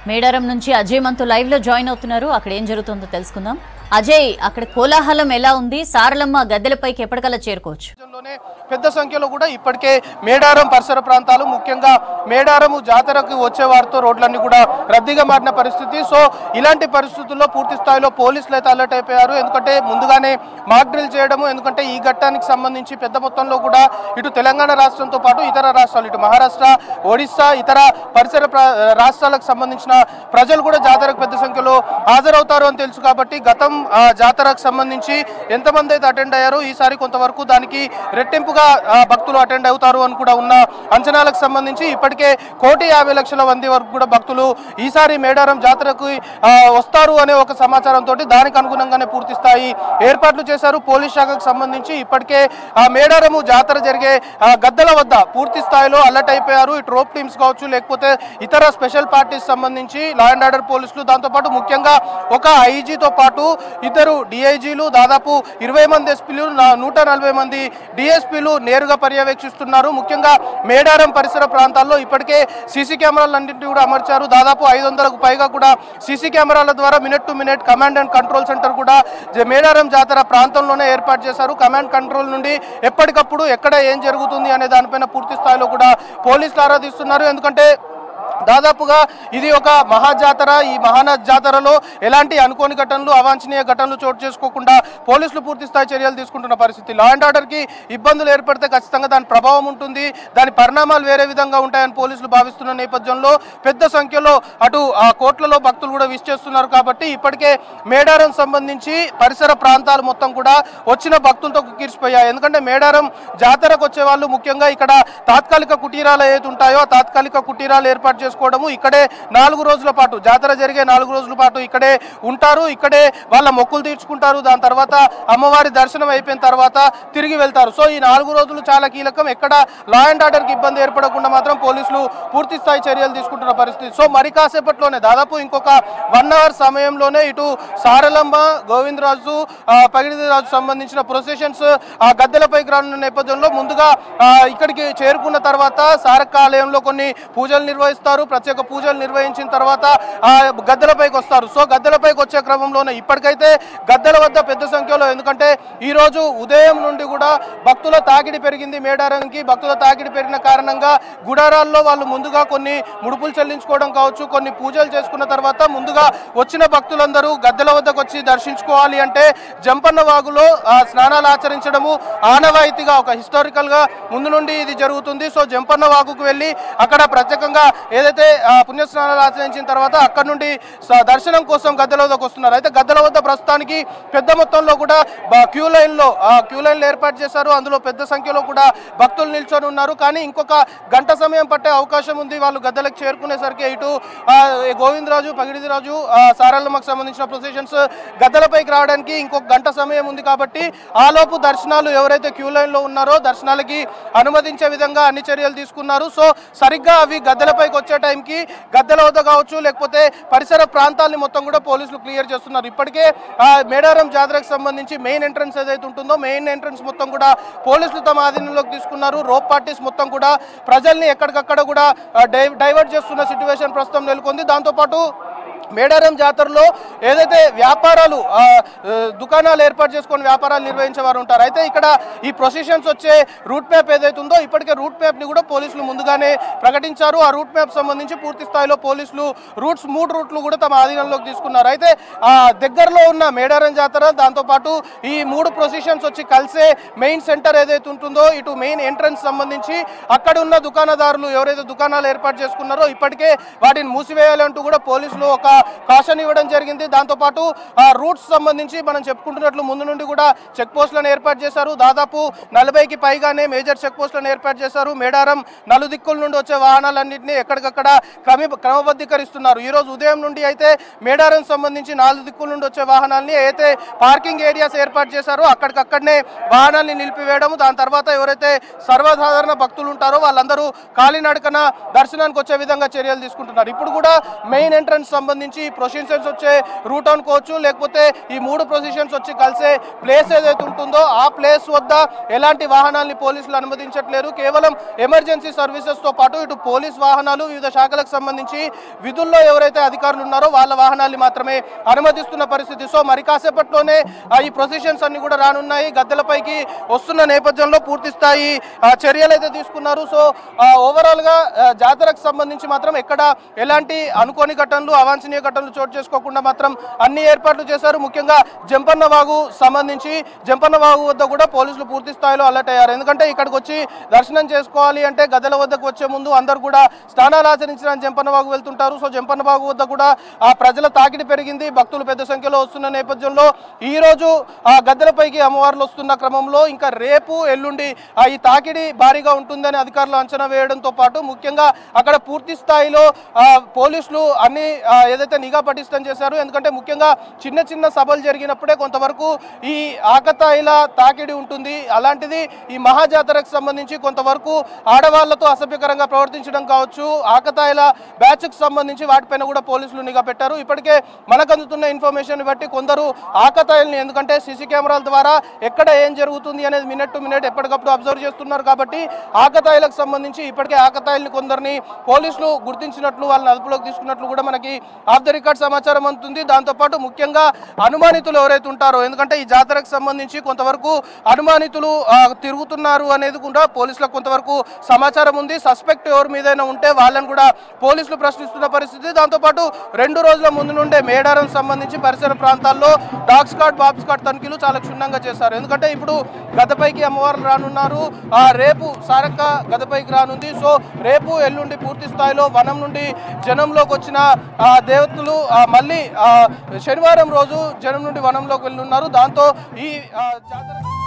మేడారం నుంచి అజయ్ మనతో లైవ్ లో జాయిన్ అవుతున్నారు. అక్కడ ఏం జరుగుతుందో తెలుసుకుందాం. అజయ్, అక్కడ కోలాహలం ఎలా ఉంది? సారలమ్మ గద్దెలపైకి ఎప్పటికల్లా చేరుకోవచ్చు? పెద్ద సంఖ్యలో కూడా ఇప్పటికే మేడారం పరిసర ప్రాంతాలు, ముఖ్యంగా మేడారము జాతరకు వచ్చే వారితో రోడ్లన్నీ కూడా రద్దీగా మారిన పరిస్థితి. సో ఇలాంటి పరిస్థితుల్లో పూర్తి స్థాయిలో పోలీసులు అయితే అలర్ట్ అయిపోయారు. ఎందుకంటే ముందుగానే మాక్ డ్రిల్ చేయడము, ఎందుకంటే ఈ ఘట్టానికి సంబంధించి పెద్ద మొత్తంలో కూడా ఇటు తెలంగాణ రాష్ట్రంతో పాటు ఇతర రాష్ట్రాలు, ఇటు మహారాష్ట్ర, ఒడిస్సా, ఇతర పరిసర రాష్ట్రాలకు సంబంధించిన ప్రజలు కూడా జాతరకు పెద్ద సంఖ్యలో హాజరవుతారు అని తెలుసు. కాబట్టి గతం జాతరకు సంబంధించి ఎంతమంది అయితే అటెండ్ అయ్యారో ఈసారి కొంతవరకు దానికి రెట్టింపుగా భక్తులు అటెండ్ అవుతారు అని కూడా ఉన్న అంచనాలకు సంబంధించి ఇప్పటికే 1,50,00,000 మంది వరకు కూడా భక్తులు ఈసారి మేడారం జాతరకు వస్తారు అనే ఒక సమాచారంతో దానికి అనుగుణంగానే పూర్తి స్థాయి ఏర్పాట్లు చేశారు పోలీస్ శాఖకు సంబంధించి. ఇప్పటికే మేడారము జాతర జరిగే గద్దెల వద్ద పూర్తి స్థాయిలో అలర్ట్ అయిపోయారు. ఇటు రోప్ టీమ్స్ కావచ్చు, లేకపోతే ఇతర స్పెషల్ పార్టీస్ సంబంధించి లా అండ్ ఆర్డర్ పోలీసులు, దాంతోపాటు ముఖ్యంగా ఒక ఐజీతో పాటు ఇద్దరు డిఐజీలు, దాదాపు 20 మంది ఎస్పీలు, 140 మంది డిఎస్పీలు నేరుగా పర్యవేక్షిస్తున్నారు. ముఖ్యంగా మేడారం పరిసర ప్రాంతాల్లో ఇప్పటికే సీసీ కెమెరాలన్నింటినీ కూడా అమర్చారు. దాదాపు 500కు పైగా కూడా సీసీ కెమెరాల ద్వారా minute to minute command and control centre కూడా మేడారం జాతర ప్రాంతంలోనే ఏర్పాటు చేశారు. కమాండ్ కంట్రోల్ నుండి ఎప్పటికప్పుడు ఎక్కడ ఏం జరుగుతుంది అనే దానిపైన పూర్తి స్థాయిలో కూడా పోలీసులు ఆరాధిస్తున్నారు. ఎందుకంటే దాదాపుగా ఇది ఒక మహాజాతర. ఈ మహానాథ్ జాతరలో ఎలాంటి అనుకోని ఘటనలు, అవాంఛనీయ ఘటనలు చోటు చేసుకోకుండా పోలీసులు పూర్తి స్థాయి చర్యలు తీసుకుంటున్న పరిస్థితి. లా అండ్ ఆర్డర్కి ఇబ్బందులు ఏర్పడితే ఖచ్చితంగా దాని ప్రభావం ఉంటుంది, దాని పరిణామాలు వేరే విధంగా ఉంటాయని పోలీసులు భావిస్తున్న నేపథ్యంలో పెద్ద సంఖ్యలో అటు ఆ కోట్లలో భక్తులు కూడా విష్ చేస్తున్నారు. కాబట్టి ఇప్పటికే మేడారం సంబంధించి పరిసర ప్రాంతాలు మొత్తం కూడా వచ్చిన భక్తులతో కిరిసిపోయాయి. ఎందుకంటే మేడారం జాతరకు వచ్చే వాళ్ళు ముఖ్యంగా ఇక్కడ తాత్కాలిక కుటీరాలు ఏదైతే ఉంటాయో ఆ తాత్కాలిక కుటీరాలు ఏర్పాటు చేసుకోవడము, ఇక్కడే 4 రోజుల పాటు జాతర జరిగే 4 రోజుల పాటు ఇక్కడే ఉంటారు, ఇక్కడే వాళ్ళ మొక్కులు తీర్చుకుంటారు. దాని తర్వాత అమ్మవారి దర్శనం అయిపోయిన తర్వాత తిరిగి వెళ్తారు. సో ఈ 4 రోజులు చాలా కీలకం. ఎక్కడ లా అండ్ ఆర్డర్కి ఇబ్బంది ఏర్పడకుండా మాత్రం పోలీసులు పూర్తి స్థాయి చర్యలు తీసుకుంటున్న పరిస్థితి. సో మరి కాసేపట్లోనే దాదాపు ఇంకొక 1 అవర్ సమయంలోనే ఇటు సారలమ్మ, గోవిందరాజు, పగిడిరాజు సంబంధించిన ప్రొసెషన్స్ ఆ గద్దెలపైకి రానున్న నేపథ్యంలో ముందుగా ఇక్కడికి చేరుకున్న తర్వాత సారక్క ఆలయంలో కొన్ని పూజలు నిర్వహిస్తారు. ప్రత్యేక పూజలు నిర్వహించిన తర్వాత గద్దెలపైకి వస్తారు. సో గద్దెలపైకి వచ్చే క్రమంలోనే ఇప్పటికైతే గద్దెల వద్ద పెద్ద సంఖ్యలో, ఎందుకంటే ఈ రోజు ఉదయం నుండి కూడా భక్తుల తాకిడి పెరిగింది. మేడారంకి భక్తుల తాకిడి పెరిగిన కారణంగా గుడారాల్లో వాళ్ళు ముందుగా కొన్ని ముడుపులు చెల్లించుకోవడం కావచ్చు, కొన్ని పూజలు చేసుకున్న తర్వాత ముందుగా వచ్చిన భక్తులందరూ గద్దెల వద్దకు వచ్చి దర్శించుకోవాలి అంటే జంపన్న వాగులో స్నానాలు ఆచరించడము ఆనవాయితీగా ఒక హిస్టారికల్ గా ముందు నుండి ఇది జరుగుతుంది. సో జంపన్న వాగుకు వెళ్ళి అక్కడ ప్రత్యేకంగా ఏదైతే పుణ్యస్నానాలు ఆచరించిన తర్వాత అక్కడ నుండి దర్శనం కోసం గద్దెల వద్దకు వస్తున్నారు. అయితే గద్దెల వద్ద ప్రస్తుతానికి పెద్ద మొత్తంలో కూడా క్యూ లైన్లు ఏర్పాటు చేశారు. అందులో పెద్ద సంఖ్యలో కూడా భక్తులు నిల్చొని ఉన్నారు. కానీ ఇంకొక గంట సమయం పట్టే అవకాశం ఉంది వాళ్ళు గద్దెలకు చేరుకునేసరికి. ఇటు గోవిందరాజు, పగిడిరాజు, సారలమ్మకు సంబంధించిన ప్రొసెషన్స్ గద్దెలపైకి రావడానికి ఇంకొక గంట సమయం ఉంది. కాబట్టి ఆలోపు దర్శనాలు ఎవరైతే క్యూ లైన్లో ఉన్నారో దర్శనాలకి అనుమతించే విధంగా అన్ని చర్యలు తీసుకున్నారు. సో సరిగ్గా అవి గద్దెలపైకి వచ్చే టైంకి గద్దెల వద్ద కావచ్చు, లేకపోతే పరిసర ప్రాంతాలని మొత్తం కూడా పోలీసులు క్లియర్ చేస్తున్నారు. ఇప్పటికే మేడారం జాతరకు సంబంధించి మెయిన్ ఎంట్రన్స్ ఏదైతే ఉంటుందో మెయిన్ ఎంట్రన్స్ మొత్తం కూడా పోలీసులు తమ ఆధీనంలోకి తీసుకున్నారు. రోప్ పార్టీస్ మొత్తం కూడా ప్రజల్ని ఎక్కడికక్కడ కూడా డైవర్ట్ చేస్తున్న సిచ్యువేషన్ ప్రస్తుతం నెలకొంది. దాంతోపాటు మేడారం జాతరలో ఏదైతే వ్యాపారాలు దుకాణాలు ఏర్పాటు చేసుకొని వ్యాపారాలు నిర్వహించే వారు ఉంటారు. అయితే ఇక్కడ ఈ ప్రొసెషన్స్ వచ్చే రూట్ మ్యాప్ ఏదైతే ఉందో ఇప్పటికే రూట్ మ్యాప్ని కూడా పోలీసులు ముందుగానే ప్రకటించారు. ఆ రూట్ మ్యాప్ సంబంధించి పూర్తి స్థాయిలో పోలీసులు 3 రూట్లు కూడా తమ ఆధీనంలోకి తీసుకున్నారు. అయితే దగ్గరలో ఉన్న మేడారం జాతర, దాంతోపాటు ఈ 3 ప్రొసెషన్స్ వచ్చి కలిసే మెయిన్ సెంటర్ ఏదైతే ఉంటుందో ఇటు మెయిన్ ఎంట్రన్స్ సంబంధించి అక్కడ ఉన్న దుకాణదారులు ఎవరైతే దుకాణాలు ఏర్పాటు చేసుకున్నారో ఇప్పటికే వాటిని మూసివేయాలంటూ కూడా పోలీసులు ఒక కాషన్ ఇవ్వడం జరిగింది. దాంతోపాటు ఆ రూట్స్ సంబంధించి మనం చెప్పుకుంటున్నట్లు ముందు నుండి కూడా చెక్ పోస్టులను ఏర్పాటు చేశారు. దాదాపు 40కి పైగానే మేజర్ చెక్ పోస్టులను ఏర్పాటు చేశారు. మేడారం నలుదిక్కుల నుండి వచ్చే వాహనాలన్నింటినీ ఎక్కడికక్కడ క్రమబద్ధీకరిస్తున్నారు. ఈ రోజు ఉదయం నుండి అయితే మేడారం సంబంధించి 4 దిక్కుల నుండి వచ్చే వాహనాలని అయితే పార్కింగ్ ఏరియాస్ ఏర్పాటు చేశారో అక్కడికక్కడనే వాహనాన్ని నిలిపివేయడము, దాని తర్వాత ఎవరైతే సర్వసాధారణ భక్తులు ఉంటారో వాళ్ళందరూ కాలినడకన దర్శనానికి వచ్చే విధంగా చర్యలు తీసుకుంటున్నారు. ఇప్పుడు కూడా మెయిన్ ఎంట్రన్స్ సంబంధించి సంబంధించి ప్రొసిషన్స్ వచ్చే రూట్ అనుకోవచ్చు, లేకపోతే ఈ 3 ప్రొసిషన్స్ వచ్చి కలిసే ప్లేస్ ఏదైతే ఉంటుందో ఆ ప్లేస్ వద్ద ఎలాంటి వాహనాల్ని పోలీసులు అనుమతించట్లేరు. కేవలం ఎమర్జెన్సీ సర్వీసెస్ తో పాటు ఇటు పోలీస్ వాహనాలు, వివిధ శాఖలకు సంబంధించి విధుల్లో ఎవరైతే అధికారులు ఉన్నారో వాళ్ళ వాహనాల్ని మాత్రమే అనుమతిస్తున్న పరిస్థితి. సో మరి కాసేపట్లోనే ఈ ప్రొసిషన్స్ అన్ని కూడా రానున్నాయి. గద్దెలపైకి వస్తున్న నేపథ్యంలో పూర్తి స్థాయి చర్యలు అయితే తీసుకున్నారు. సో ఓవరాల్ గా జాతరకు సంబంధించి మాత్రం ఎక్కడ ఎలాంటి అనుకోని ఘటనలు, అవాంఛనీయ ఘటనలు చోటు చేసుకోకుండా మాత్రం అన్ని ఏర్పాట్లు చేశారు. ముఖ్యంగా జంపన్న వాగు సంబంధించి జంపన్న వాగు వద్ద కూడా పోలీసులు పూర్తి స్థాయిలో అలర్ట్ అయ్యారు. ఎందుకంటే ఇక్కడికి వచ్చి దర్శనం చేసుకోవాలి అంటే గద్దెల వద్దకు వచ్చే ముందు అందరూ కూడా స్నానాలు ఆచరించడానికి జంపన్న వాగు వెళ్తుంటారు. సో జంపన్న వాగు వద్ద కూడా ఆ ప్రజల తాకిడి పెరిగింది, భక్తులు పెద్ద సంఖ్యలో వస్తున్న నేపథ్యంలో ఈ రోజు ఆ గద్దెలపైకి అమ్మవార్లు వస్తున్న క్రమంలో ఇంకా రేపు ఎల్లుండి ఈ తాకిడి భారీగా ఉంటుందని అధికారులు అంచనా వేయడంతో పాటు ముఖ్యంగా అక్కడ పూర్తి స్థాయిలో పోలీసులు అన్ని ఏదైతే నిఘా పటిష్టం చేశారు. ఎందుకంటే ముఖ్యంగా చిన్న చిన్న సభలు జరిగినప్పుడే కొంతవరకు ఈ ఆకతాయిల తాకిడి ఉంటుంది. అలాంటిది ఈ మహాజాతరకు సంబంధించి కొంతవరకు ఆడవాళ్లతో అసభ్యకరంగా ప్రవర్తించడం కావచ్చు, ఆకతాయిల బ్యాచ్కు సంబంధించి వాటిపైన కూడా పోలీసులు నిఘా పెట్టారు. ఇప్పటికే మనకు అందుతున్న ఇన్ఫర్మేషన్ బట్టి కొందరు ఆకతాయిల్ని, ఎందుకంటే సీసీ కెమెరాల ద్వారా ఎక్కడ ఏం జరుగుతుంది అనేది మినిట్ టు మినిట్ ఎప్పటికప్పుడు అబ్జర్వ్ చేస్తున్నారు కాబట్టి ఆకతాయిలకు సంబంధించి ఇప్పటికే ఆకతాయిల్ని కొందరిని పోలీసులు గుర్తించినట్లు, వాళ్ళని అదుపులోకి తీసుకున్నట్లు కూడా మనకి ఆఫ్ ద రికార్డ్ సమాచారం అందుతుంది. దాంతోపాటు ముఖ్యంగా అనుమానితులు ఎవరైతే ఉంటారో, ఎందుకంటే ఈ జాతరకు సంబంధించి కొంతవరకు అనుమానితులు తిరుగుతున్నారు అనేది కూడా పోలీసులకు కొంతవరకు సమాచారం ఉంది. సస్పెక్ట్ ఎవరి మీదైనా ఉంటే వాళ్ళని కూడా పోలీసులు ప్రశ్నిస్తున్న పరిస్థితి. దాంతోపాటు 2 రోజుల ముందు నుండే మేడారం సంబంధించి పరిసర ప్రాంతాల్లో డాగ్ స్క్వాడ్, బాబ్ స్క్వాడ్ తనిఖీలు చాలా క్షుణ్ణంగా చేశారు. ఎందుకంటే ఇప్పుడు గద్దెపైకి అమ్మవార్లు రానున్నారు, రేపు సారక్క గద్దెపైకి రానుంది. సో రేపు ఎల్లుండి పూర్తి స్థాయిలో వనం నుండి జనంలోకి వచ్చిన దేవతలు మళ్ళీ శనివారం రోజు జనం నుండి వనంలోకి వెళ్ళున్నారు. దాంతో ఈ జాతర